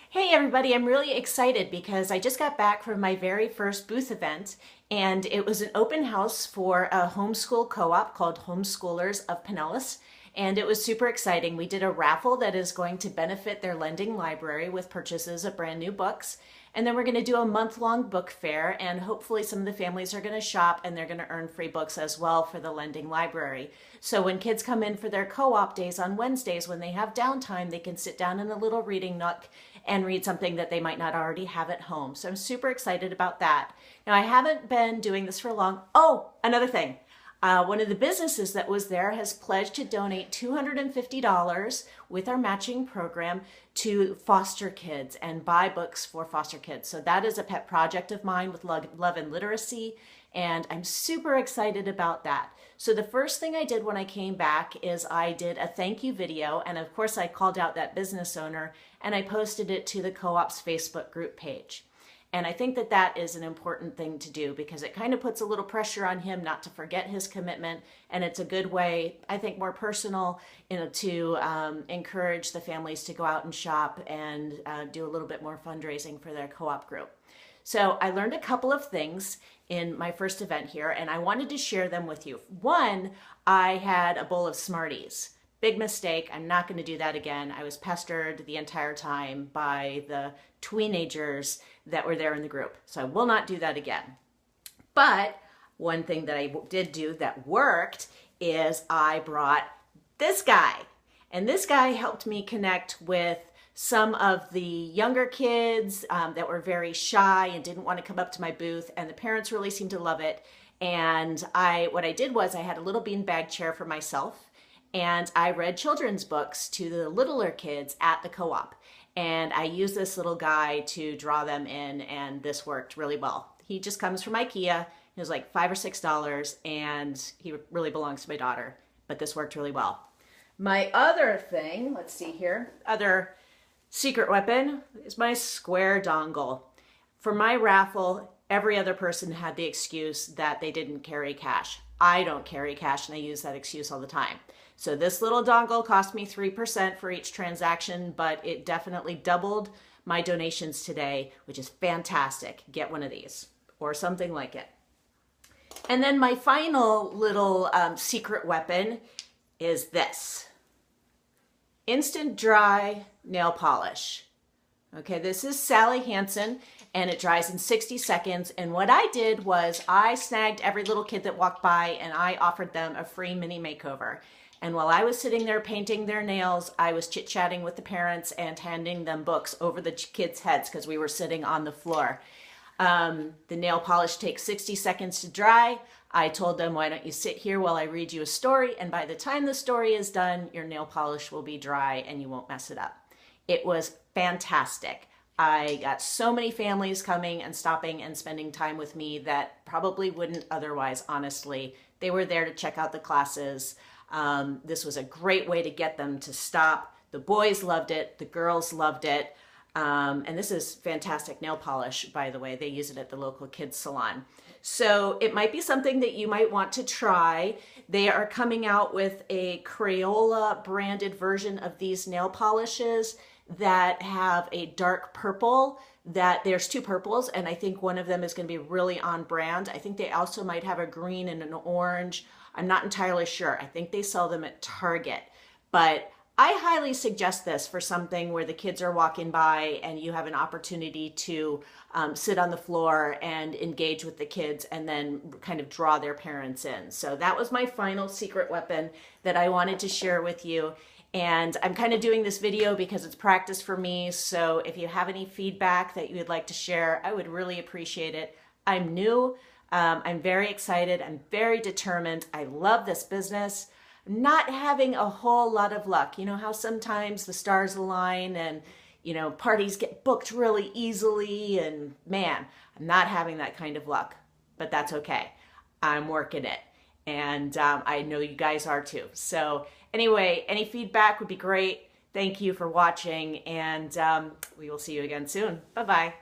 Hey everybody, I'm really excited because I just got back from my very first booth event, and it was an open house for a homeschool co-op called Homeschoolers of Pinellas, and it was super exciting. We did a raffle that is going to benefit their lending library with purchases of brand new books, and then we're going to do a month-long book fair, and hopefully some of the families are going to shop and they're going to earn free books as well for the lending library. So when kids come in for their co-op days on Wednesdays, when they have downtime, they can sit down in a little reading nook and read something that they might not already have at home. So I'm super excited about that. Now, I haven't been doing this for long. Oh, another thing. One of the businesses that was there has pledged to donate $250 with our matching program to foster kids and buy books for foster kids. So that is a pet project of mine with Love and Literacy, and I'm super excited about that. So the first thing I did when I came back is I did a thank you video, and of course I called out that business owner and I posted it to the co-op's Facebook group page. And I think that that is an important thing to do because it kind of puts a little pressure on him not to forget his commitment. And it's a good way, I think more personal, to encourage the families to go out and shop and do a little bit more fundraising for their co-op group. So I learned a couple of things in my first event here, and I wanted to share them with you. One, I had a bowl of Smarties. Big mistake. I'm not going to do that again. I was pestered the entire time by the teenagers that were there in the group. So I will not do that again. But one thing that I did do that worked is I brought this guy. And this guy helped me connect with some of the younger kids that were very shy and didn't want to come up to my booth. And the parents really seemed to love it. And what I did was I had a little beanbag chair for myself. And I read children's books to the littler kids at the co-op. And I used this little guy to draw them in, and this worked really well. He just comes from IKEA. He was like $5 or $6, and he really belongs to my daughter. But this worked really well. My other thing, let's see here, other secret weapon is my square dongle. For my raffle, every other person had the excuse that they didn't carry cash. I don't carry cash, and I use that excuse all the time. So this little dongle cost me 3% for each transaction, but it definitely doubled my donations today, which is fantastic. Get one of these or something like it. And then my final little secret weapon is this. Instant dry nail polish. Okay, this is Sally Hansen, and it dries in 60 seconds. And what I did was I snagged every little kid that walked by and I offered them a free mini makeover. And while I was sitting there painting their nails, I was chit-chatting with the parents and handing them books over the kids' heads because we were sitting on the floor. The nail polish takes 60 seconds to dry. I told them, why don't you sit here while I read you a story, and by the time the story is done, your nail polish will be dry and you won't mess it up. It was fantastic. I got so many families coming and stopping and spending time with me that probably wouldn't otherwise, honestly. They were there to check out the classes. This was a great way to get them to stop. The boys loved it. The girls loved it. And this is fantastic nail polish, by the way. They use it at the local kids salon. So it might be something that you might want to try. They are coming out with a Crayola branded version of these nail polishes that have a dark purple. That there's two purples, and I think one of them is going to be really on brand. I think they also might have a green and an orange. I'm not entirely sure. I think they sell them at Target, but I highly suggest this for something where the kids are walking by and you have an opportunity to sit on the floor and engage with the kids and then kind of draw their parents in. So that was my final secret weapon that I wanted to share with you. And I'm kind of doing this video because it's practice for me. So if you have any feedback that you would like to share, I would really appreciate it. I'm new. I'm very excited. I'm very determined. I love this business. Not having a whole lot of luck. You know how sometimes the stars align and, parties get booked really easily, and man, I'm not having that kind of luck, but that's okay. I'm working it. And I know you guys are too. So anyway, any feedback would be great. Thank you for watching, and we will see you again soon. Bye-bye.